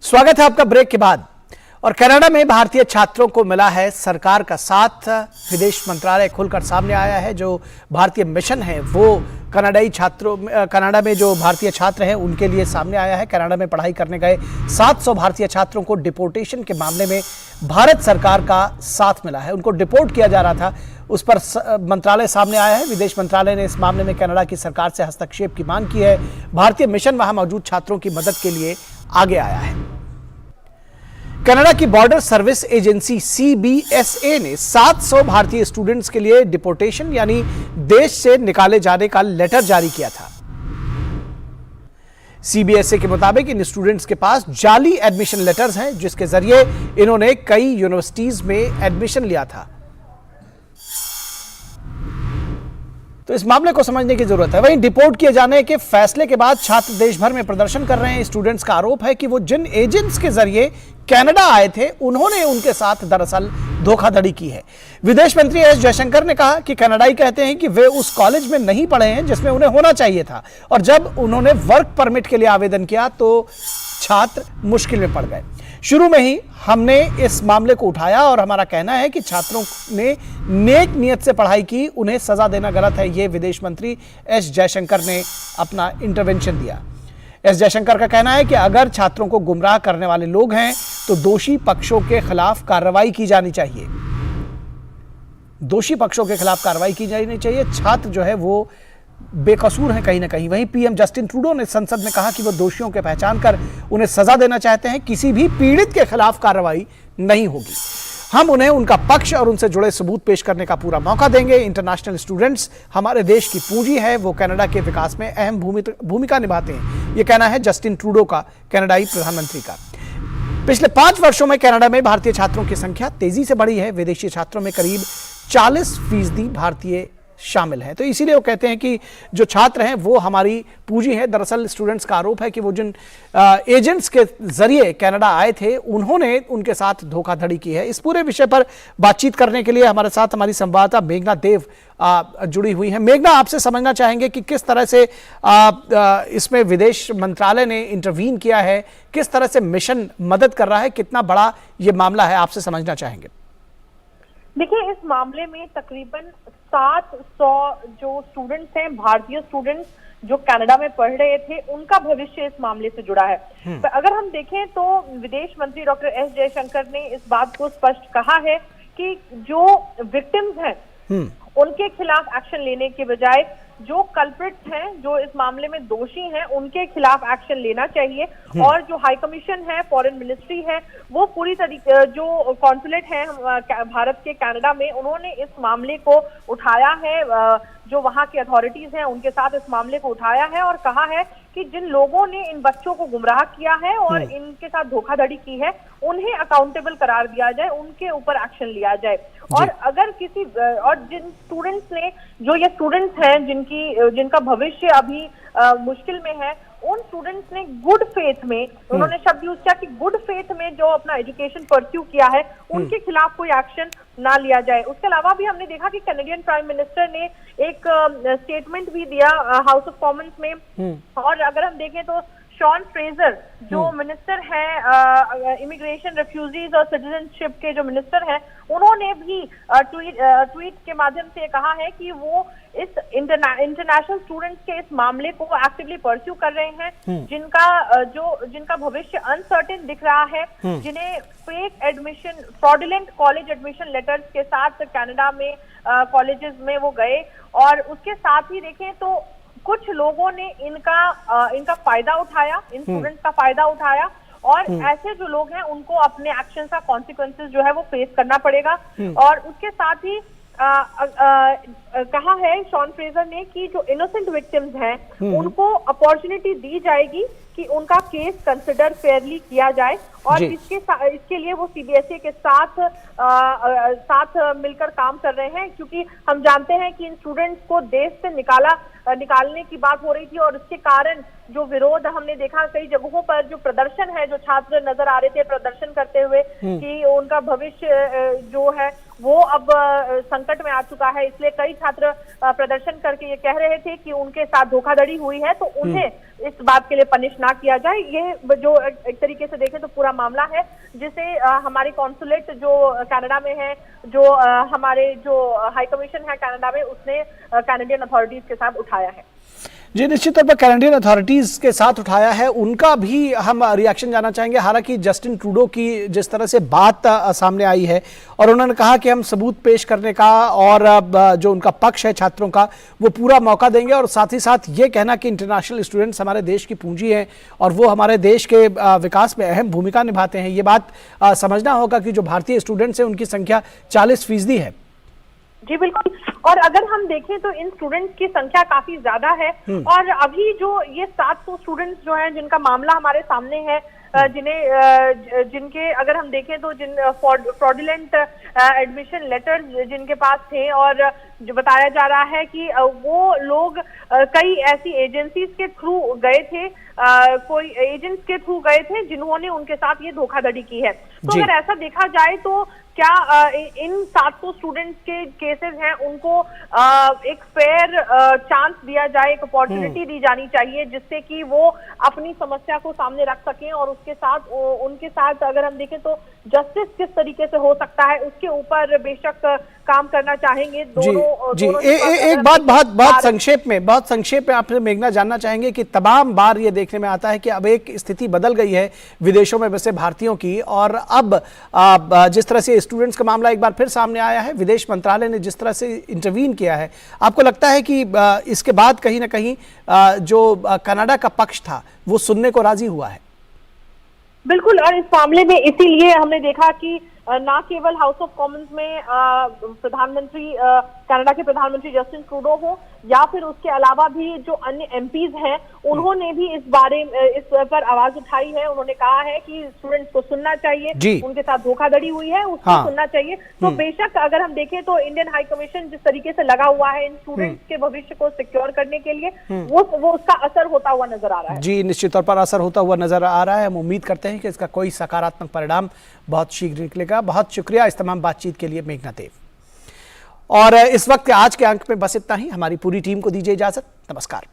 स्वागत है आपका ब्रेक के बाद। और कनाडा में भारतीय छात्रों को मिला है सरकार का साथ। विदेश मंत्रालय खुलकर सामने आया है। जो भारतीय मिशन है वो कनाडा में जो भारतीय छात्र हैं उनके लिए सामने आया है। कनाडा में पढ़ाई करने गए 700 भारतीय छात्रों को डिपोर्टेशन के मामले में भारत सरकार का साथ मिला है। उनको डिपोर्ट किया जा रहा था, उस पर मंत्रालय सामने आया है। विदेश मंत्रालय ने इस मामले में कनाडा की सरकार से हस्तक्षेप की मांग की है। भारतीय मिशन वहां मौजूद छात्रों की मदद के लिए आगे आया है। कनाडा की बॉर्डर सर्विस एजेंसी CBSA ने 700 भारतीय स्टूडेंट्स के लिए डिपोर्टेशन यानी देश से निकाले जाने का लेटर जारी किया था। CBSA के मुताबिक इन स्टूडेंट्स के पास जाली एडमिशन लेटर्स हैं, जिसके जरिए इन्होंने कई यूनिवर्सिटीज में एडमिशन लिया था। तो इस मामले को समझने की जरूरत है। वहीं डिपोर्ट किए जाने के फैसले के बाद छात्र देश भर में प्रदर्शन कर रहे हैं। स्टूडेंट्स का आरोप है कि वो जिन एजेंट्स के जरिए कनाडा आए थे उन्होंने उनके साथ दरअसल धोखाधड़ी की है। विदेश मंत्री एस जयशंकर ने कहा कि कनाडाई कहते हैं कि वे उस कॉलेज में नहीं पढ़े हैं जिसमें उन्हें होना चाहिए था, और जब उन्होंने वर्क परमिट के लिए आवेदन किया तो छात्र मुश्किल में पड़ गए। शुरू में ही हमने इस मामले को उठाया और हमारा कहना है कि छात्रों ने नेक नियत से पढ़ाई की, उन्हें सजा देना गलत है। ये विदेश मंत्री एस जयशंकर ने अपना इंटरवेंशन दिया। एस जयशंकर का कहना है कि अगर छात्रों को गुमराह करने वाले लोग हैं तो दोषी पक्षों के खिलाफ कार्रवाई की जानी चाहिए। दोषी पक्षों के खिलाफ कार्रवाई की जानी चाहिए। छात्र जो है वो बेकसूर हैं कहीं ना कहीं। वहीं पीएम जस्टिन ट्रूडो ने संसद में कहा कि वो दोषियों के पहचान कर उन्हें सजा देना चाहते हैं। किसी भी पीड़ित के खिलाफ कार्रवाई नहीं होगी। हम उन्हें उनका पक्ष और उनसे जुड़े सबूत पेश करने का पूरा मौका देंगे। इंटरनेशनल स्टूडेंट्स हमारे देश की पूंजी है, वो कनाडा के विकास में अहम भूमिका निभाते हैं। ये कहना है जस्टिन ट्रूडो का, कनाडाई प्रधानमंत्री का। पिछले 5 वर्षों में कनाडा में भारतीय छात्रों की संख्या तेजी से बढ़ी है। विदेशी छात्रों में करीब 40% भारतीय शामिल है। तो इसीलिए वो कहते हैं कि जो छात्र हैं वो हमारी पूंजी है। दरअसल स्टूडेंट्स का आरोप है कि वो जिन एजेंट्स के जरिए कनाडा आए थे उन्होंने उनके साथ धोखाधड़ी की है। इस पूरे विषय पर बातचीत करने के लिए हमारे साथ हमारी संवाददाता मेघना देव जुड़ी हुई हैं। मेघना, आपसे समझना चाहेंगे कि किस तरह से इसमें विदेश मंत्रालय ने इंटरवीन किया है, किस तरह से मिशन मदद कर रहा है, कितना बड़ा ये मामला है, आपसे समझना चाहेंगे। देखिए, इस मामले में तकरीबन 700 जो स्टूडेंट्स हैं, भारतीय स्टूडेंट्स जो कनाडा में पढ़ रहे थे, उनका भविष्य इस मामले से जुड़ा है। तो अगर हम देखें तो विदेश मंत्री डॉक्टर एस जयशंकर ने इस बात को स्पष्ट कहा है कि जो विक्टिम्स हैं उनके खिलाफ एक्शन लेने के बजाय जो कल्प्रिट्स हैं, जो इस मामले में दोषी हैं, उनके खिलाफ एक्शन लेना चाहिए। और जो हाई कमीशन है, फॉरेन मिनिस्ट्री है, वो पूरी तरीके जो कॉन्सुलेट है भारत के कनाडा में, उन्होंने इस मामले को उठाया है। जो वहां की अथॉरिटीज हैं उनके साथ इस मामले को उठाया है और कहा है कि जिन लोगों ने इन बच्चों को गुमराह किया है और इनके साथ धोखाधड़ी की है, उन्हें अकाउंटेबल करार दिया जाए, उनके ऊपर एक्शन लिया जाए। और अगर जिन स्टूडेंट्स ने, जो ये स्टूडेंट्स हैं जिनका भविष्य अभी मुश्किल में है, उन स्टूडेंट्स ने गुड फेथ में, उन्होंने शब्द यूज किया कि गुड फेथ में जो अपना एजुकेशन परस्यू किया है, उनके खिलाफ कोई एक्शन ना लिया जाए। उसके अलावा भी हमने देखा कि कैनेडियन प्राइम मिनिस्टर ने एक स्टेटमेंट भी दिया हाउस ऑफ कॉमन्स में। और अगर हम देखें तो शॉन फ्रेजर जो मिनिस्टर है इमिग्रेशन, रेफ्यूजीज और सिटीजनशिप के जो मिनिस्टर हैं, उन्होंने भी ट्वीट के माध्यम से कहा है कि वो इस इंटरनेशनल स्टूडेंट्स के इस मामले को एक्टिवली परस्यू कर रहे हैं, जिनका भविष्य अनसर्टेन दिख रहा है, जिन्हें fake admission, fraudulent college admission letters के साथ कनाडा में कॉलेजेस में वो गए। और उसके साथ ही देखें तो कुछ लोगों ने इनका फायदा उठाया, इन स्टूडेंट्स का फायदा उठाया, और ऐसे जो लोग हैं उनको अपने एक्शन का कॉन्सिक्वेंसेस जो है वो फेस करना पड़ेगा। और उसके साथ ही कहा है शॉन फ्रेजर ने कि जो इनोसेंट विक्टिम्स हैं उनको अपॉर्चुनिटी दी जाएगी कि उनका केस कंसिडर फेयरली किया जाए। और इसके लिए वो CBSA के साथ मिलकर काम कर रहे हैं, क्योंकि हम जानते हैं कि इन स्टूडेंट्स को देश से निकालने की बात हो रही थी। और इसके कारण जो विरोध हमने देखा कई जगहों पर, जो प्रदर्शन है, जो छात्र नजर आ रहे थे प्रदर्शन करते हुए कि उनका भविष्य जो है वो अब संकट में आ चुका है। इसलिए कई छात्र प्रदर्शन करके ये कह रहे थे कि उनके साथ धोखाधड़ी हुई है, तो उन्हें इस बात के लिए पनिश ना किया जाए। ये जो एक तरीके से देखें तो पूरा मामला है जिसे हमारे कॉन्सुलेट जो कनाडा में है, जो हमारे जो हाई कमीशन है कनाडा में, उसने कैनेडियन अथॉरिटीज के साथ उठाया है। जी, निश्चित तौर पर कैनेडियन अथॉरिटीज के साथ उठाया है, उनका भी हम रिएक्शन जानना चाहेंगे। हालांकि जस्टिन ट्रूडो की जिस तरह से बात सामने आई है और उन्होंने कहा कि हम सबूत पेश करने का और जो उनका पक्ष है छात्रों का वो पूरा मौका देंगे, और साथ ही साथ ये कहना कि इंटरनेशनल स्टूडेंट्स हमारे देश की पूंजी हैं और वो हमारे देश के विकास में अहम भूमिका निभाते हैं। ये बात समझना होगा कि जो भारतीय स्टूडेंट्स हैं उनकी संख्या 40% है। जी बिल्कुल, और अगर हम देखें तो इन स्टूडेंट्स की संख्या काफी ज्यादा है, और अभी जो ये 700 स्टूडेंट्स जो हैं जिनका मामला हमारे सामने है, जिनके अगर हम देखें तो जिन फ्रॉडुलेंट एडमिशन लेटर्स जिनके पास थे, और जो बताया जा रहा है कि वो लोग कई ऐसी एजेंसीज के थ्रू गए थे, कोई एजेंट्स के थ्रू गए थे जिन्होंने उनके साथ ये धोखाधड़ी की है। तो अगर ऐसा देखा जाए तो क्या इन 700 स्टूडेंट्स के केसेस हैं उनको एक फेयर चांस दिया जाए, एक अपॉर्चुनिटी दी जानी चाहिए, जिससे कि वो अपनी समस्या को सामने रख सकें, और उसके साथ उनके साथ अगर हम देखें तो जस्टिस किस तरीके से हो सकता है उसके ऊपर बेशक काम करना चाहेंगे दोनों। एक बात बहुत संक्षेप में आपसे मेघना जानना चाहेंगे कि तमाम बार ये देखने में आता है कि अब एक स्थिति बदल गई है विदेशों में बसे भारतीयों की, और अब जिस तरह से स्टूडेंट्स का मामला एक बार फिर सामने आया है, विदेश मंत्रालय ने जिस तरह से इंटरवीन किया है, आपको लगता है कि इसके बाद कहीं ना कहीं जो कनाडा का पक्ष था वो सुनने को राजी हुआ है? बिल्कुल, और इस मामले में इसीलिए हमने देखा कि ना केवल हाउस ऑफ कॉमन्स में प्रधानमंत्री कनाडा के प्रधानमंत्री जस्टिन ट्रूडो हो, या फिर उसके अलावा भी जो अन्य एमपीज हैं उन्होंने भी इस पर आवाज उठाई है। उन्होंने कहा है कि स्टूडेंट्स को सुनना चाहिए, उनके साथ धोखाधड़ी हुई है उसको सुनना चाहिए। तो बेशक अगर हम देखें तो इंडियन हाई कमीशन जिस तरीके से लगा हुआ है इन स्टूडेंट्स के भविष्य को सिक्योर करने के लिए, वो उसका असर होता हुआ नजर आ रहा है। जी, निश्चित तौर पर असर होता हुआ नजर आ रहा है। हम उम्मीद करते हैं कि इसका कोई सकारात्मक परिणाम बहुत शीघ्र निकलेगा। बहुत शुक्रिया इस तमाम बातचीत के लिए मेघना देव। और इस वक्त आज के अंक में बस इतना ही। हमारी पूरी टीम को दीजिए इजाजत। नमस्कार।